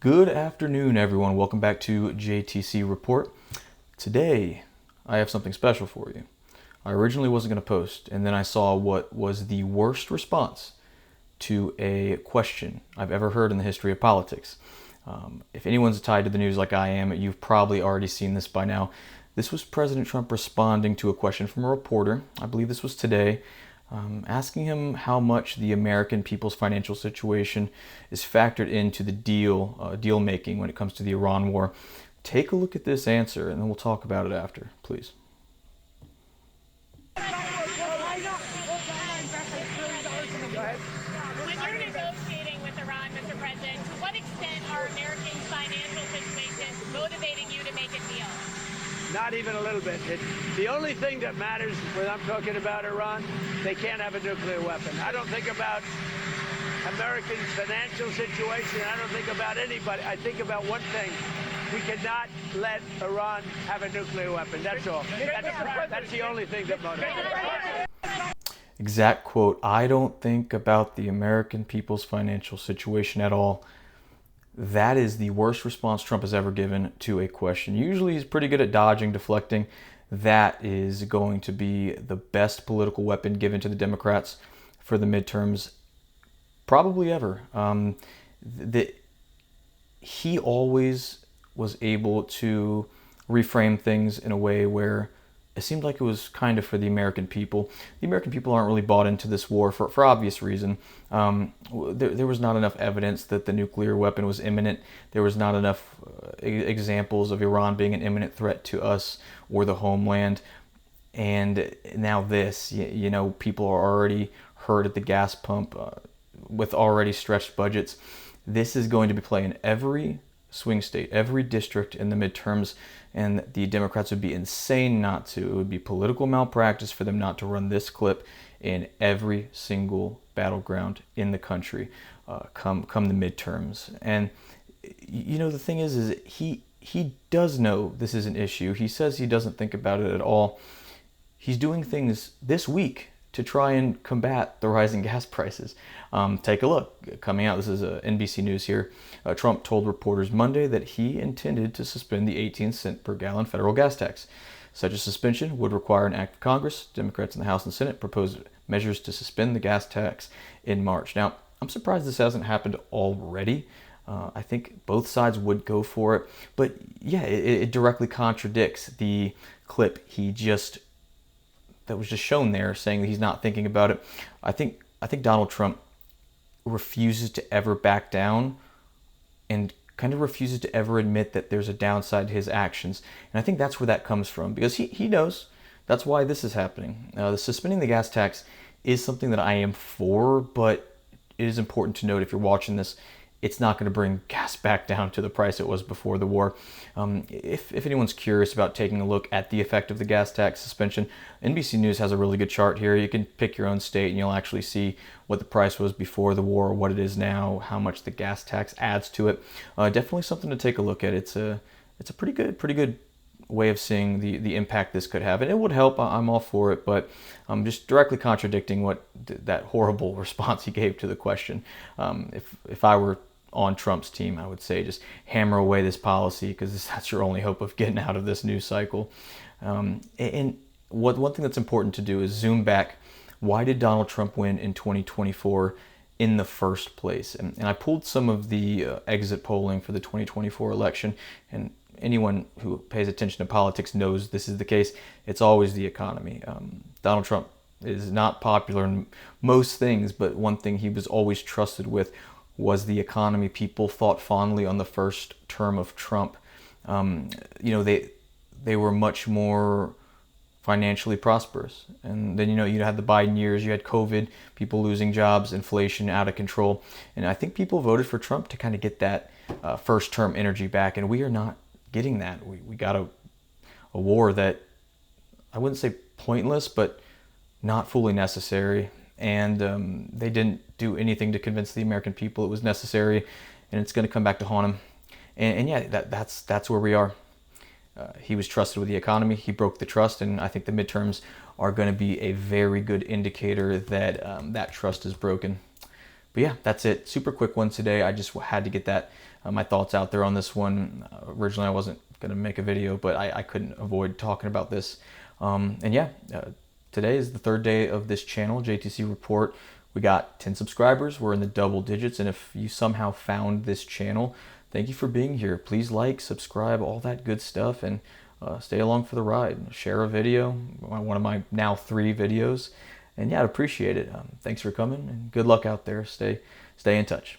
Good afternoon, everyone. Welcome back to JTC Report. Today, I have something special for you. I originally wasn't going to post, and then I saw what was the worst response to a question I've ever heard in the history of politics. If anyone's tied to the news like I am, you've probably already seen this by now. This was President Trump responding to a question from a reporter. I believe this was today. Asking him how much the American people's financial situation is factored into the deal making when it comes to the Iran war. Take a look at this answer, and then we'll talk about it after, please. When you're negotiating with Iran, Mr. President, to what extent are Americans' financial situations motivating you to make a deal? Not even a little bit. The only thing that matters when I'm talking about Iran, they can't have a nuclear weapon. I don't think about Americans' financial situation. I don't think about anybody. I think about one thing. We cannot let Iran have a nuclear weapon. That's all. That's the only thing that motivates. Exact quote, I don't think about the American people's financial situation at all. That is the worst response Trump has ever given to a question. Usually he's pretty good at dodging, deflecting. That is going to be the best political weapon given to the Democrats for the midterms probably ever. He always was able to reframe things in a way where it seemed like it was kind of for the American people. The American people aren't really bought into this war for obvious reason. There was not enough evidence that the nuclear weapon was imminent. There was not enough examples of Iran being an imminent threat to us or the homeland. And now this, people are already hurt at the gas pump with already stretched budgets. This is going to be playing every swing state, every district in the midterms, and the Democrats would be insane not to. It would be political malpractice for them not to run this clip in every single battleground in the country come the midterms. And the thing is he does know this is an issue. He says he doesn't think about it at all. He's doing things this week to try and combat the rising gas prices. Take a look. Coming out, this is NBC News here. Trump told reporters Monday that he intended to suspend the 18-cent per gallon federal gas tax. Such a suspension would require an act of Congress. Democrats in the House and Senate proposed measures to suspend the gas tax in March. Now, I'm surprised this hasn't happened already. I think both sides would go for it. But yeah, it directly contradicts the clip that was just shown there, saying that he's not thinking about it. I think Donald Trump refuses to ever back down and kind of refuses to ever admit that there's a downside to his actions. And I think that's where that comes from, because he knows that's why this is happening. The suspending the gas tax is something that I am for, but it is important to note, if you're watching this, it's not going to bring gas back down to the price it was before the war. If anyone's curious about taking a look at the effect of the gas tax suspension, NBC News has a really good chart here. You can pick your own state and you'll actually see what the price was before the war, what it is now, how much the gas tax adds to it. Definitely something to take a look at. It's a pretty good way of seeing the impact this could have, and it would help. I'm all for it, but I'm just directly contradicting what that horrible response he gave to the question. If I were on Trump's team, I would say just hammer away this policy, because that's your only hope of getting out of this news cycle. And one thing that's important to do is zoom back. Why did Donald Trump win in 2024 in the first place? And I pulled some of the exit polling for the 2024 election, and anyone who pays attention to politics knows this is the case. It's always the economy. Donald Trump is not popular in most things, but one thing he was always trusted with was the economy. People thought fondly on the first term of Trump. They were much more financially prosperous. And then, you had the Biden years, you had COVID, people losing jobs, inflation out of control. And I think people voted for Trump to kind of get that first term energy back. And we are not getting that. We got a war that I wouldn't say pointless, but not fully necessary. And they didn't do anything to convince the American people it was necessary, and it's going to come back to haunt him. And yeah, that's where we are. He was trusted with the economy. He broke the trust, and I think the midterms are going to be a very good indicator that that trust is broken. But yeah, that's it. Super quick one today. I just had to get that my thoughts out there on this one. Originally, I wasn't gonna make a video, but I couldn't avoid talking about this. And yeah, today is the third day of this channel, JTC Report. We got 10 subscribers. We're in the double digits. And if you somehow found this channel, thank you for being here. Please like, subscribe, all that good stuff, and stay along for the ride. Share a video, one of my now 3 videos. And yeah, I'd appreciate it. Thanks for coming, and good luck out there. Stay in touch.